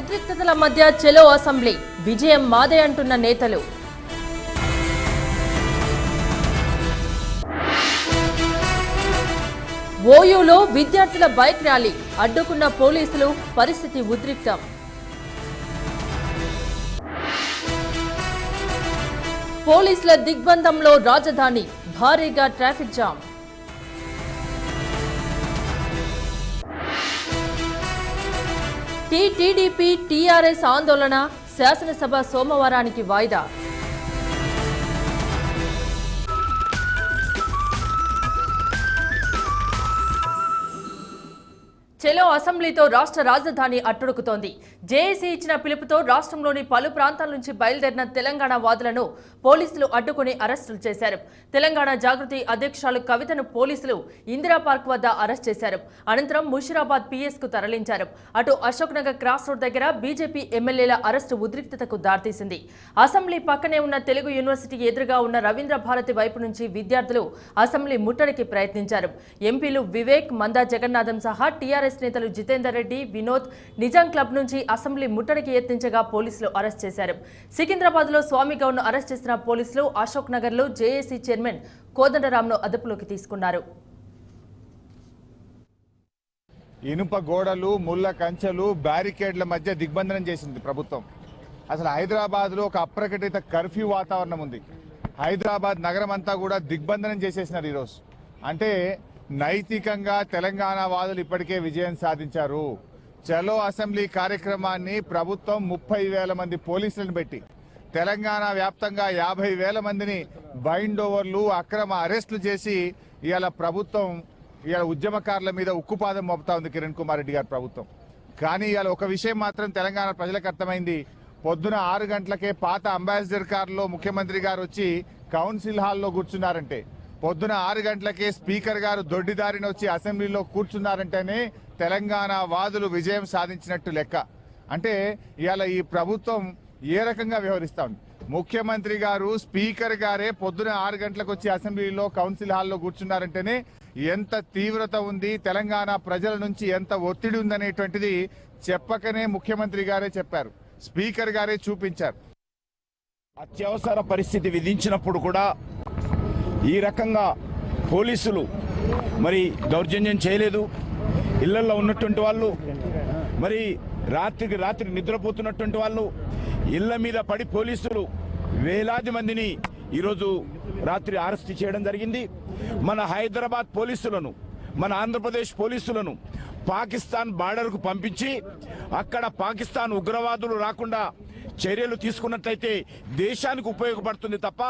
ఉద్రిక్తతల మధ్య చెలో అసెంబ్లీ విజయం మాదే అంటున్న నేతలు. ఓయూలో విద్యార్థుల బైక్ ర్యాలీ అడ్డుకున్న పోలీసులు, పరిస్థితి ఉద్రిక్తం. పోలీసుల దిగ్బంధంలో రాజధాని, భారీగా ట్రాఫిక్ జామ్. టీడీపీ టీఆర్ఎస్ ఆందోళన, శాసనసభ సోమవారానికి వాయిదా. చెలో అసెంబ్లీతో రాష్ట్ర రాజధాని అట్టుడుకుతోంది. జేఏసీ ఇచ్చిన పిలుపుతో రాష్ట్రంలోని పలు ప్రాంతాల నుంచి బయలుదేరిన తెలంగాణ వాదులను పోలీసులు అడ్డుకుని అరెస్టులు చేశారు. తెలంగాణ జాగృతి అధ్యక్షురాలు కవితను పోలీసులు ఇందిరా పార్క్ వద్ద అరెస్ట్ చేశారు. అనంతరం ముషీరాబాద్ పిఎస్ కు తరలించారు. అటు అశోక్ నగర్ క్రాస్ రోడ్ దగ్గర బీజేపీ ఎమ్మెల్యేల అరెస్టు ఉద్రిక్తతకు దారితీసింది. అసెంబ్లీ పక్కనే ఉన్న తెలుగు యూనివర్సిటీ ఎదురుగా ఉన్న రవీంద్ర భారతి వైపు నుంచి విద్యార్థులు అసెంబ్లీ ముట్టడికి ప్రయత్నించారు. ఎంపీలు వివేక్, మందా జగన్నాథం సహా టీఆర్ఎస్ నేతలు జితేందర్ రెడ్డి, వినోద్ నిజాం క్లబ్ నుంచి అసెంబ్లీ ముట్టడికి యత్నించగా పోలీసులు అరెస్ట్ చేశారు. సికింద్రాబాద్ లో స్వామి గౌడ్ ను అరెస్ట్ చేసిన పోలీసులు అశోక్ నగర్ లో జేఏసీ చైర్మన్ కోదండరాంను అదుపులోకి తీసుకున్నారు. ఇనుప గోడలు, ముళ్ల కంచెలు, బ్యారికేడ్ల మధ్య దిగ్బంధనం చేసింది ప్రభుత్వం. అసలు హైదరాబాద్ లో ఒక అప్రకటిత కర్ఫ్యూ వాతావరణం ఉంది. హైదరాబాద్ నగరం అంతా కూడా దిగ్బంధనం చేసేసినారు ఈరోజు. అంటే నైతికంగా తెలంగాణ వాదులు ఇప్పటికే విజయం సాధించారు. చలో అసెంబ్లీ కార్యక్రమాన్ని ప్రభుత్వం 30,000 మంది పోలీసులను పెట్టి తెలంగాణ వ్యాప్తంగా 50,000 మందిని బైండ్ ఓవర్లు, అక్రమ అరెస్టులు చేసి ఇవాళ ప్రభుత్వం ఉద్యమకారుల మీద ఉక్కుపాదం మోపుతా ఉంది కిరణ్ కుమార్ రెడ్డి గారి ప్రభుత్వం. కానీ ఇవాళ ఒక విషయం మాత్రం తెలంగాణ ప్రజలకు అర్థమైంది. పొద్దున 6 గంటలకే పాత అంబాసిడర్ కారులో ముఖ్యమంత్రి గారు వచ్చి కౌన్సిల్ హాల్లో కూర్చున్నారంటే, పొద్దున 6 గంటలకే స్పీకర్ గారు దొడ్డిదారిని వచ్చి అసెంబ్లీలో కూర్చున్నారంటేనే తెలంగాణ వాదులు విజయం సాధించినట్టు లెక్క. అంటే ఇవాళ ఈ ప్రభుత్వం ఏ రకంగా వ్యవహరిస్తా ఉంది. ముఖ్యమంత్రి గారు, స్పీకర్ గారే పొద్దున 6 గంటలకు వచ్చి అసెంబ్లీలో కౌన్సిల్ హాల్లో కూర్చున్నారంటేనే ఎంత తీవ్రత ఉంది, తెలంగాణ ప్రజల నుంచి ఎంత ఒత్తిడి ఉందనేటువంటిది చెప్పకనే ముఖ్యమంత్రి గారే చెప్పారు, స్పీకర్ గారే చూపించారు. అత్యవసర పరిస్థితి విధించినప్పుడు కూడా ఈ రకంగా పోలీసులు మరి దౌర్జన్యం చేయలేదు. ఇళ్లలో ఉన్నటువంటి వాళ్ళు, మరి రాత్రికి రాత్రి నిద్రపోతున్నటువంటి వాళ్ళు ఇళ్ల మీద పడి పోలీసులు వేలాది మందిని ఈరోజు రాత్రి అరెస్ట్ చేయడం జరిగింది. మన హైదరాబాద్ పోలీసులను, మన ఆంధ్రప్రదేశ్ పోలీసులను పాకిస్తాన్ బార్డర్కు పంపించి అక్కడ పాకిస్తాన్ ఉగ్రవాదులు రాకుండా చర్యలు తీసుకున్నట్లయితే దేశానికి ఉపయోగపడుతుంది తప్ప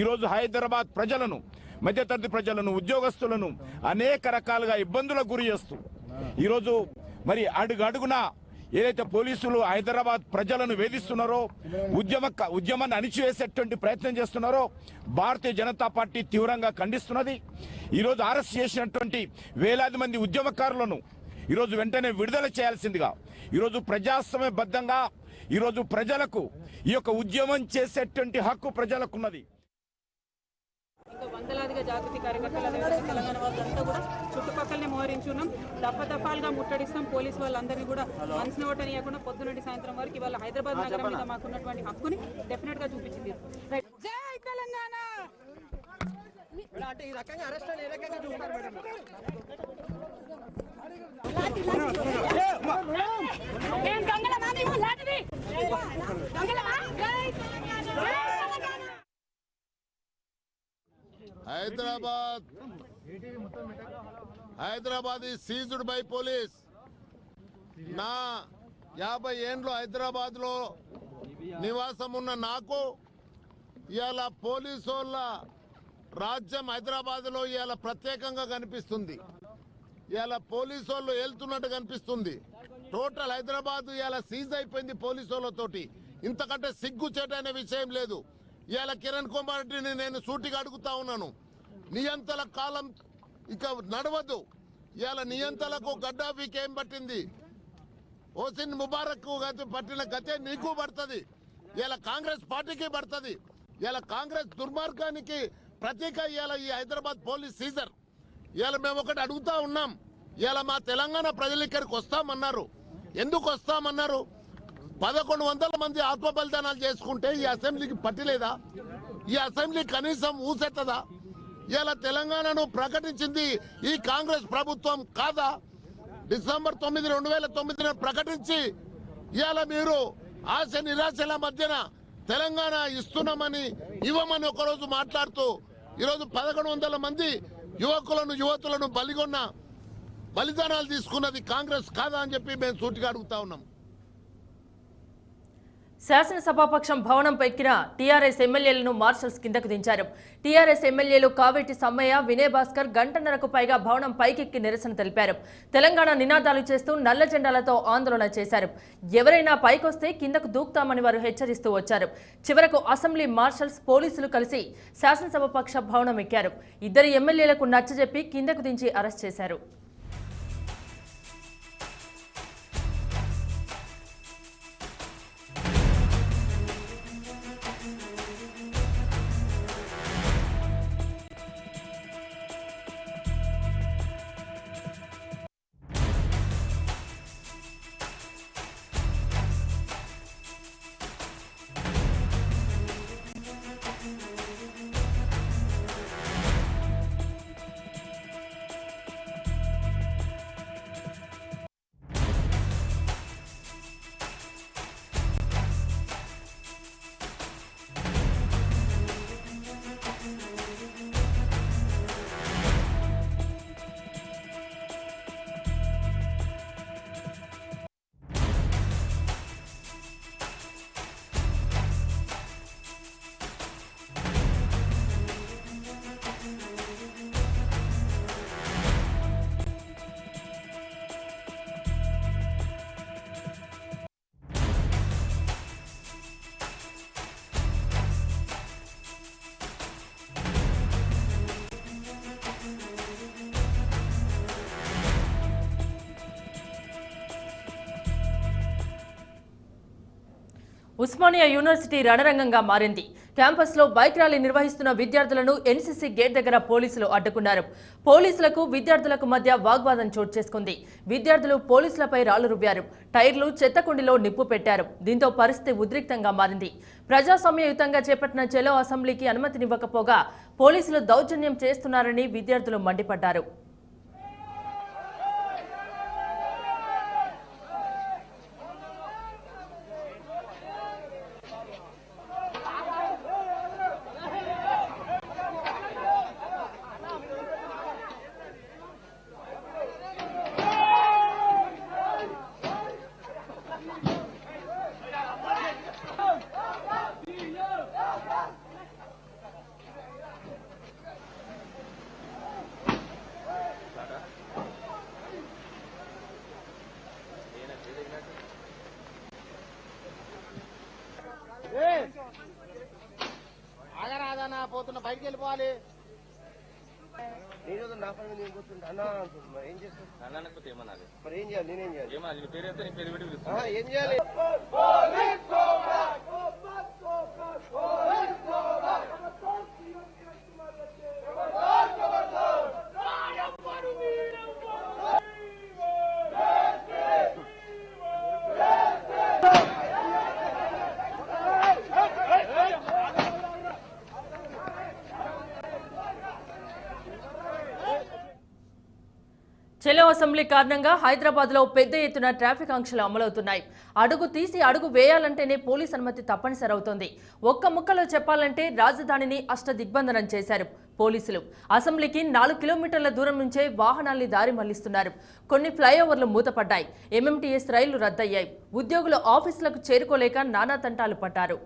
ఈరోజు హైదరాబాద్ ప్రజలను, మధ్యతరగతి ప్రజలను, ఉద్యోగస్తులను అనేక రకాలుగా ఇబ్బందులకు గురి చేస్తూ ఈరోజు మరి అడుగడుగునా ఏదైతే పోలీసులు హైదరాబాద్ ప్రజలను వేధిస్తున్నారో, ఉద్యమాన్ని అణిచివేసేటువంటి ప్రయత్నం చేస్తున్నారో భారతీయ జనతా పార్టీ తీవ్రంగా ఖండిస్తున్నది. ఈరోజు అరెస్ట్ చేసినటువంటి వేలాది మంది ఉద్యమకారులను ఈరోజు వెంటనే విడుదల చేయాల్సిందిగా, ఈరోజు ప్రజాస్వామ్యబద్ధంగా ఈరోజు ప్రజలకు ఈ యొక్క ఉద్యమం చేసేటువంటి హక్కు ప్రజలకున్నది. ఇంకా వందలాదిగా జాగృతి కార్యకర్తలు, అదేవిధంగా తెలంగాణ వాళ్ళంతా కూడా చుట్టుపక్కలనే మోహరించున్నాం. దఫాలుగా ముట్టడిస్తాం. పోలీసు వాళ్ళందరినీ కూడా మనసుని ఓటనియకుండా పొద్దునండి సాయంత్రం వరకు ఇవాళ హైదరాబాద్ నగరం మీద మాకున్నటువంటి హక్కుని డెఫినెట్ గా చూపించింది. జై తెలంగాణ. ఈ రకంగా అరెస్ట్ ఏ రకంగా చూస్తారు madam? Hyderabad is seized by police. నా 50 ఏండ్లు హైదరాబాద్ లో నివాసం ఉన్న నాకు ఇవాళ పోలీసు వాళ్ళ రాజ్యం హైదరాబాద్ లో ఇవాళ ప్రత్యేకంగా కనిపిస్తుంది. ఇవాళ పోలీసు వాళ్ళు వెళ్తున్నట్టు కనిపిస్తుంది. టోటల్ హైదరాబాద్ ఇవాళ సీజ్ అయిపోయింది పోలీసు వాళ్ళతోటి. ఇంతకంటే సిగ్గుచేటనే విషయం లేదు. ఇవాళ కిరణ్ కుమార్ రెడ్డిని నేను సూటిగా అడుగుతా ఉన్నాను, నియంతల కాలం ఇక నడవద్దు. ఇవాళ నియంతలకు గడ్డాఫీకి ఏం పట్టింది? హోసిన్ ముబారక్ పట్టిన గతే నీకు పడుతుంది, ఇలా కాంగ్రెస్ పార్టీకి పడుతుంది. ఇలా కాంగ్రెస్ దుర్మార్గానికి ప్రతీక ఇవాళ ఈ హైదరాబాద్ పోలీస్ సీజర్. ఇవాళ మేము ఒకటి అడుగుతా ఉన్నాం, ఇలా మా తెలంగాణ ప్రజలు ఇక్కడికి వస్తామన్నారు. ఎందుకు వస్తామన్నారు? 1100 మంది ఆత్మ బలిదానాలు చేసుకుంటే ఈ అసెంబ్లీకి పట్టిలేదా? ఈ అసెంబ్లీ కనీసం ఊసెత్తదా? ఇలా తెలంగాణను ప్రకటించింది ఈ కాంగ్రెస్ ప్రభుత్వం కాదా? డిసెంబర్ 9, 2009 ప్రకటించి ఇవాళ మీరు ఆశ నిరాశల మధ్యన తెలంగాణ ఇస్తున్నామని ఇవ్వమని ఒకరోజు మాట్లాడుతూ ఈరోజు 1100 మంది యువతులను బలిదానాలు తీసుకున్నది కాంగ్రెస్ కాదా అని చెప్పి మేము సూటిగా అడుగుతా ఉన్నాం. శాసనసభాపక్షం భవనం ఎక్కిన టీఆర్ఎస్ ఎమ్మెల్యేలను మార్షల్స్ కిందకు దించారు. టీఆర్ఎస్ ఎమ్మెల్యేలు కావేటి సమ్మయ్య, వినయ్ భాస్కర్ గంటన్నరకు పైగా భవనం పైకెక్కి నిరసన తెలిపారు. తెలంగాణ నినాదాలు చేస్తూ నల్ల జెండాలతో ఆందోళన చేశారు. ఎవరైనా పైకొస్తే కిందకు దూకుతామని వారు హెచ్చరిస్తూ వచ్చారు. చివరకు అసెంబ్లీ మార్షల్స్, పోలీసులు కలిసి శాసనసభాపక్ష భవనం ఎక్కారు. ఇద్దరు ఎమ్మెల్యేలకు నచ్చజెప్పి కిందకు దించి అరెస్ట్ చేశారు. ఉస్మానియా యూనివర్సిటీ రణరంగంగా మారింది. క్యాంపస్లో బైక్ ర్యాలీ నిర్వహిస్తున్న విద్యార్థులను ఎన్సీసీ గేట్ దగ్గర పోలీసులు అడ్డుకున్నారు. పోలీసులకు విద్యార్థులకు మధ్య వాగ్వాదం చోటు చేసుకుంది. విద్యార్థులు పోలీసులపై రాళ్లు రువ్వారు. టైర్లు, చెత్తకుండిలో నిప్పు పెట్టారు. దీంతో పరిస్థితి ఉద్రిక్తంగా మారింది. ప్రజాస్వామ్యయుతంగా చేపట్టిన చెలో అసెంబ్లీకి అనుమతినివ్వకపోగా పోలీసులు దౌర్జన్యం చేస్తున్నారని విద్యార్థులు మండిపడ్డారు. ఆగరాదన్నా, పోతున్న బయటికి వెళ్ళిపోవాలి. నేను నా పని నేను కూర్చుంటా అన్న ఏం చేస్తాను అన్నకపోతే ఏమన్నది మరి ఏం చేయాలి? నేనేం చేయాలి? ఏమన్నా పేరు అయితే పేరు పెట్టి ఏం చేయాలి? చెలో అసెంబ్లీ కారణంగా హైదరాబాద్లో పెద్ద ఎత్తున ట్రాఫిక్ ఆంక్షలు అమలవుతున్నాయి. అడుగు తీసి అడుగు వేయాలంటేనే పోలీస్ అనుమతి తప్పనిసరి అవుతోంది. ఒక్క ముక్కలో చెప్పాలంటే రాజధానిని అష్టదిగ్బంధనం చేశారు పోలీసులు. అసెంబ్లీకి 4 కిలోమీటర్ల దూరం నుంచే వాహనాల్ని దారి మళ్లిస్తున్నారు. కొన్ని ఫ్లైఓవర్లు మూతపడ్డాయి. ఎంఎంటీఎస్ రైళ్లు రద్దయ్యాయి. ఉద్యోగులు ఆఫీసులకు చేరుకోలేక నానా తంటాలు పడ్డారు.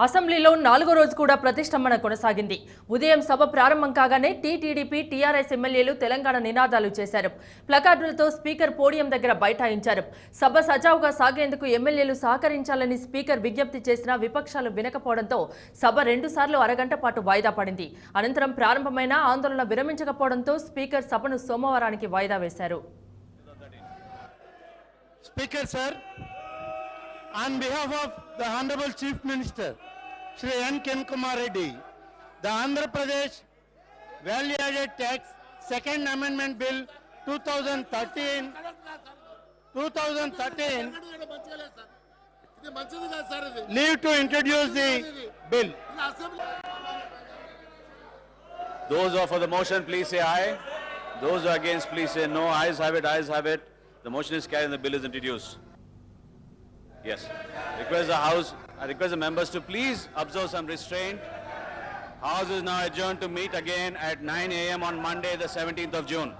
అసెంబ్లీలో 4వ రోజు కూడా ప్రతిష్టంభన కొనసాగింది. ఉదయం సభ ప్రారంభం కాగానే టీటీడీపీ, టీఆర్ఎస్ ఎమ్మెల్యేలు తెలంగాణ నినాదాలు చేశారు. ప్లకార్డులతో స్పీకర్ పోడియం దగ్గర బైఠాయించారు. సభ సజావుగా సాగేందుకు ఎమ్మెల్యేలు సహకరించాలని స్పీకర్ విజ్ఞప్తి చేసినా విపక్షాలు వినకపోవడంతో సభ 2 సార్లు అరగంట పాటు వాయిదా పడింది. అనంతరం ప్రారంభమైన ఆందోళన విరమించకపోవడంతో స్పీకర్ సభను సోమవారానికి వాయిదా వేశారు. Speaker sir, on behalf of the Honorable Chief Minister, Shri N. Ken Kumar Reddy, the Andhra Pradesh Value Added Tax Second Amendment Bill 2013 leave to introduce the bill. Those who are for the motion, please say aye. Those who are against, please say no. Ayes have it, ayes have it. The motion is carried and the bill is introduced. Yes. I request the members to please observe some restraint. House is now adjourned to meet again at 9 a.m. on Monday, the 17th of June.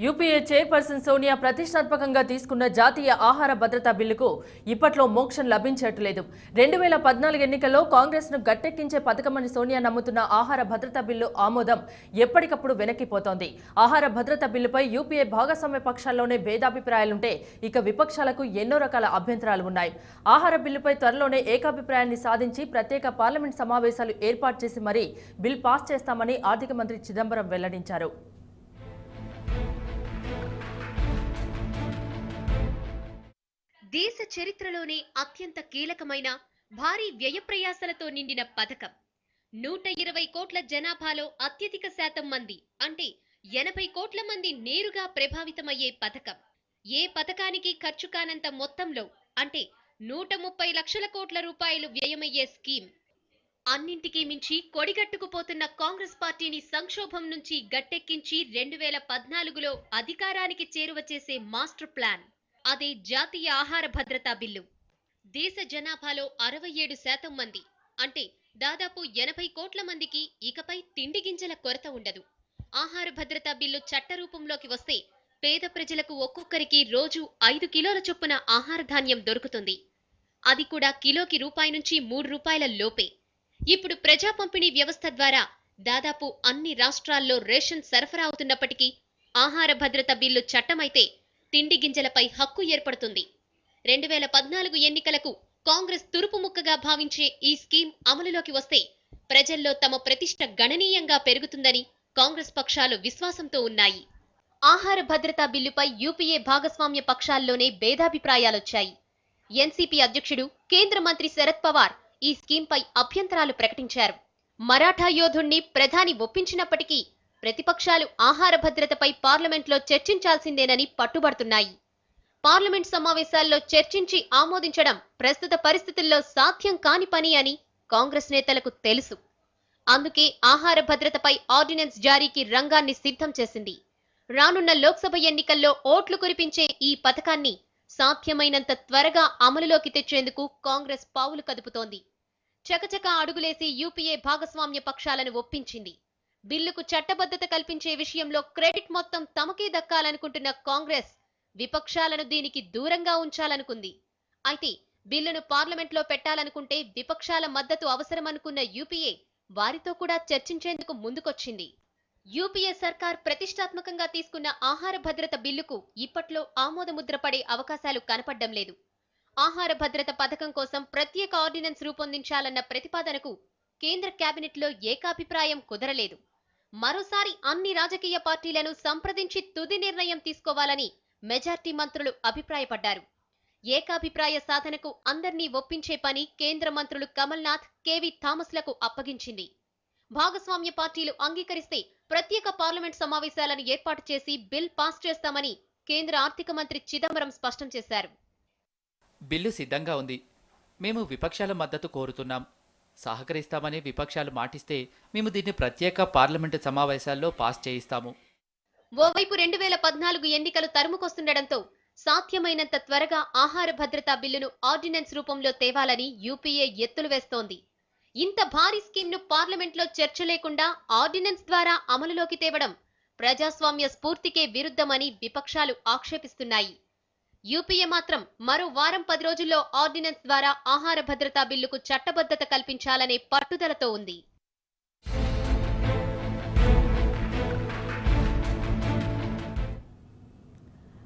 UPA chairperson Sonia ప్రతిష్టాత్మకంగా తీసుకున్న జాతీయ ఆహార భద్రతా బిల్లుకు ఇప్పట్లో మోక్షం లభించట్లేదు. 2014 ఎన్నికల్లో కాంగ్రెస్ను గట్టెక్కించే పథకమని సోనియా నమ్ముతున్న ఆహార భద్రతా బిల్లు ఆమోదం ఎప్పటికప్పుడు వెనక్కిపోతోంది. ఆహార భద్రతా బిల్లుపై యూపీఏ భాగస్వామ్య పక్షాల్లోనే భేదాభిప్రాయాలుంటే ఇక విపక్షాలకు ఎన్నో రకాల అభ్యంతరాలు ఉన్నాయి. ఆహార బిల్లుపై త్వరలోనే ఏకాభిప్రాయాన్ని సాధించి ప్రత్యేక పార్లమెంట్ సమావేశాలు ఏర్పాటు చేసి మరీ బిల్ పాస్ చేస్తామని ఆర్థిక మంత్రి చిదంబరం వెల్లడించారు. దేశ చరిత్రలోనే అత్యంత కీలకమైన భారీ వ్యయప్రయాసలతో నిండిన పథకం. 120 కోట్ల జనాభాలో అత్యధిక శాతం మంది అంటే 80 కోట్ల మంది నేరుగా ప్రభావితమయ్యే పథకం. ఏ పథకానికి ఖర్చు కానంత మొత్తంలో అంటే 130 లక్షల కోట్ల రూపాయలు వ్యయమయ్యే స్కీమ్. అన్నింటికీ మించి కొడిగట్టుకుపోతున్న కాంగ్రెస్ పార్టీని సంక్షోభం నుంచి గట్టెక్కించి 2014లో అధికారానికి చేరువ చేసే మాస్టర్ ప్లాన్. అదే జాతీయ ఆహార భద్రతా బిల్లు. దేశ జనాభాలో 67% మంది అంటే దాదాపు 80 కోట్ల మందికి ఇకపై తిండి గింజల కొరత ఉండదు. ఆహార భద్రతా బిల్లు చట్ట రూపంలోకి వస్తే పేద ప్రజలకు ఒక్కొక్కరికి రోజు 5 కిలోల చొప్పున ఆహార ధాన్యం దొరుకుతుంది. అది కూడా కిలోకి రూపాయి నుంచి 3 రూపాయల లోపే. ఇప్పుడు ప్రజా పంపిణీ వ్యవస్థ ద్వారా దాదాపు అన్ని రాష్ట్రాల్లో రేషన్ సరఫరా అవుతున్నప్పటికీ ఆహార భద్రతా బిల్లు చట్టమైతే తిండి గింజలపై హక్కు ఏర్పడుతుంది. 2014 ఎన్నికలకు కాంగ్రెస్ తురుపు ముక్కగా భావించే ఈ స్కీమ్ అమలులోకి వస్తే ప్రజల్లో తమ ప్రతిష్ట గణనీయంగా పెరుగుతుందని కాంగ్రెస్ పక్షాలు విశ్వాసంతో ఉన్నాయి. ఆహార భద్రతా బిల్లుపై యూపీఏ భాగస్వామ్య పక్షాల్లోనే భేదాభిప్రాయాలొచ్చాయి. ఎన్సీపీ అధ్యక్షుడు కేంద్ర మంత్రి శరద్ పవార్ ఈ స్కీంపై అభ్యంతరాలు ప్రకటించారు. మరాఠా యోధుణ్ణి ప్రధాని ఒప్పించినప్పటికీ ప్రతిపక్షాలు ఆహార భద్రతపై పార్లమెంట్లో చర్చించాల్సిందేనని పట్టుబడుతున్నాయి. పార్లమెంట్ సమావేశాల్లో చర్చించి ఆమోదించడం ప్రస్తుత పరిస్థితుల్లో సాధ్యం కాని పని అని కాంగ్రెస్ నేతలకు తెలుసు. అందుకే ఆహార భద్రతపై ఆర్డినెన్స్ జారీకి రంగాన్ని సిద్ధం చేసింది. రానున్న లోక్సభ ఎన్నికల్లో ఓట్లు కురిపించే ఈ పథకాన్ని సాధ్యమైనంత త్వరగా అమలులోకి తెచ్చేందుకు కాంగ్రెస్ పావులు కదుపుతోంది. చకచకా అడుగులేసి యూపీఏ భాగస్వామ్య పక్షాలను ఒప్పించింది. బిల్లుకు చట్టబద్ధత కల్పించే విషయంలో క్రెడిట్ మొత్తం తమకే దక్కాలనుకుంటున్న కాంగ్రెస్ విపక్షాలను దీనికి దూరంగా ఉంచాలనుకుంది. అయితే బిల్లును పార్లమెంట్లో పెట్టాలనుకుంటే విపక్షాల మద్దతు అవసరమనుకున్న యూపీఏ వారితో కూడా చర్చించేందుకు ముందుకొచ్చింది. యూపీఏ సర్కార్ ప్రతిష్టాత్మకంగా తీసుకున్న ఆహార భద్రత బిల్లుకు ఇప్పట్లో ఆమోదముద్ర పడే అవకాశాలు కనపడ్డం లేదు. ఆహార భద్రత పథకం కోసం ప్రత్యేక ఆర్డినెన్స్ రూపొందించాలన్న ప్రతిపాదనకు కేంద్ర కేబినెట్లో ఏకాభిప్రాయం కుదరలేదు. మరోసారి అన్ని రాజకీయ పార్టీలను సంప్రదించి తుది నిర్ణయం తీసుకోవాలని మెజార్టీ మంత్రులు అభిప్రాయపడ్డారు. ఏకాభిప్రాయ సాధనకు అందర్నీ ఒప్పించే పని కేంద్ర మంత్రులు కమల్నాథ్, కేవీ థామస్లకు అప్పగించింది. భాగస్వామ్య పార్టీలు అంగీకరిస్తే ప్రత్యేక పార్లమెంట్ సమావేశాలను ఏర్పాటు చేసి బిల్ పాస్ చేస్తామని కేంద్ర ఆర్థిక మంత్రి చిదంబరం స్పష్టం చేశారు. బిల్లు సిద్ధంగా ఉంది. మేము విపక్షాల మద్దతు కోరుతున్నాం. సహకరిస్తామని విపక్షాలు మాటిస్తే మేము దీన్ని ప్రత్యేక పార్లమెంటు సమావేశాల్లో పాస్ చేయిస్తాము. ఓవైపు 2014 ఎన్నికలు తరుముకొస్తుండటంతో సాధ్యమైనంత త్వరగా ఆహార భద్రతా బిల్లును ఆర్డినెన్స్ రూపంలో తేవాలని యూపీఏ ఎత్తులు వేస్తోంది. ఇంత భారీ స్కీమ్ను పార్లమెంట్లో చర్చ లేకుండా ఆర్డినెన్స్ ద్వారా అమలులోకి తేవడం ప్రజాస్వామ్య స్ఫూర్తికే విరుద్ధమని విపక్షాలు ఆక్షేపిస్తున్నాయి. యూపీఏ మాత్రం మరో వారం 10 రోజుల్లో ఆర్డినెన్స్ ద్వారా ఆహార భద్రతా బిల్లుకు చట్టబద్ధత కల్పించాలనే పట్టుదలతో ఉంది.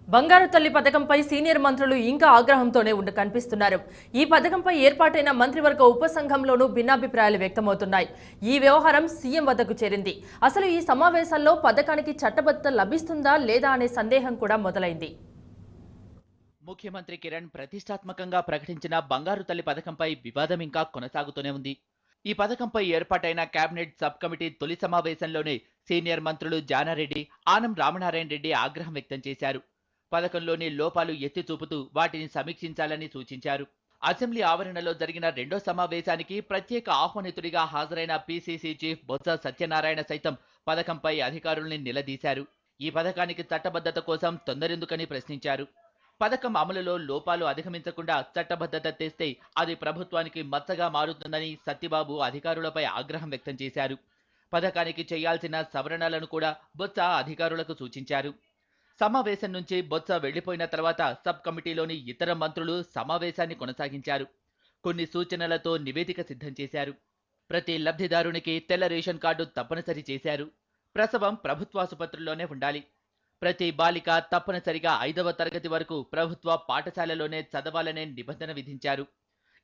బంగారు తల్లి పథకంపై సీనియర్ మంత్రులు ఇంకా ఆగ్రహంతోనే కనిపిస్తున్నారు. ఈ పథకంపై ఏర్పాటైన మంత్రివర్గ ఉపసంఘంలోనూ భిన్నాభిప్రాయాలు వ్యక్తమవుతున్నాయి. ఈ వ్యవహారం సీఎం వద్దకు చేరింది. అసలు ఈ సమావేశాల్లో పథకానికి చట్టబద్ధత లభిస్తుందా లేదా అనే సందేహం కూడా మొదలైంది. ముఖ్యమంత్రి కిరణ్ ప్రతిష్టాత్మకంగా ప్రకటించిన బంగారు తల్లి పథకంపై వివాదం ఇంకా కొనసాగుతూనే ఉంది. ఈ పథకంపై ఏర్పాటైన కేబినెట్ సబ్ కమిటీ తొలి సమావేశంలోనే సీనియర్ మంత్రులు జానారెడ్డి, ఆనం రామనారాయణ రెడ్డి ఆగ్రహం వ్యక్తం చేశారు. పథకంలోని లోపాలు ఎత్తి చూపుతూ వాటిని సమీక్షించాలని సూచించారు. అసెంబ్లీ ఆవరణలో జరిగిన రెండో సమావేశానికి ప్రత్యేక ఆహ్వానితుడిగా హాజరైన పీసీసీ చీఫ్ బొత్స సత్యనారాయణ సైతం పథకంపై అధికారుల్ని నిలదీశారు. ఈ పథకానికి చట్టబద్ధత కోసం తొందరెందుకని ప్రశ్నించారు. పథకం అమలులో లోపాలు అధిగమించకుండా చట్టబద్ధత తెస్తే అది ప్రభుత్వానికి మచ్చగా మారుతుందని సత్యబాబు అధికారులపై ఆగ్రహం వ్యక్తం చేశారు. పథకానికి చేయాల్సిన సవరణలను కూడా బొత్స అధికారులకు సూచించారు. సమావేశం నుంచి బొత్స వెళ్లిపోయిన తర్వాత సబ్ కమిటీలోని ఇతర మంత్రులు సమావేశాన్ని కొనసాగించారు. కొన్ని సూచనలతో నివేదిక సిద్ధం చేశారు. ప్రతి లబ్ధిదారునికి తెల్ల రేషన్ కార్డు తప్పనిసరి చేశారు. ప్రసవం ప్రభుత్వాసుపత్రుల్లోనే ఉండాలి. ప్రతి బాలిక తప్పనిసరిగా 5వ తరగతి వరకు ప్రభుత్వ పాఠశాలలోనే చదవాలనే నిబంధన విధించారు.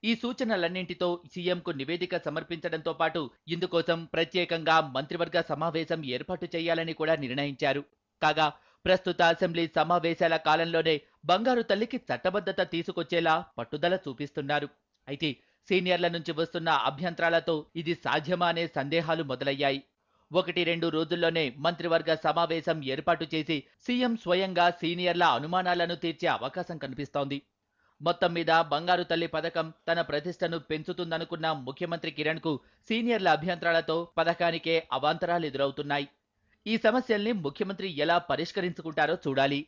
ఈ సూచనలన్నింటితో సీఎంకు నివేదిక సమర్పించడంతో పాటు ఇందుకోసం ప్రత్యేకంగా మంత్రివర్గ సమావేశం ఏర్పాటు చేయాలని కూడా నిర్ణయించారు. కాగా ప్రస్తుత అసెంబ్లీ సమావేశాల కాలంలోనే బంగారు తల్లికి చట్టబద్ధత తీసుకొచ్చేలా పట్టుదల చూపిస్తున్నారు. అయితే సీనియర్ల నుంచి వస్తున్న అభ్యంతరాలతో ఇది సాధ్యమా అనే సందేహాలు మొదలయ్యాయి. 1-2 రోజుల్లోనే మంత్రివర్గ సమావేశం ఏర్పాటు చేసి సీఎం స్వయంగా సీనియర్ల అనుమానాలను తీర్చే అవకాశం కనిపిస్తోంది. మొత్తం మీద బంగారు తల్లి పథకం తన ప్రతిష్టను పెంచుతుందనుకున్న ముఖ్యమంత్రి కిరణ్ కు సీనియర్ల అభ్యంతరాలతో పథకానికే అవాంతరాలు ఎదురవుతున్నాయి. ఈ సమస్యల్ని ముఖ్యమంత్రి ఎలా పరిష్కరించుకుంటారో చూడాలి.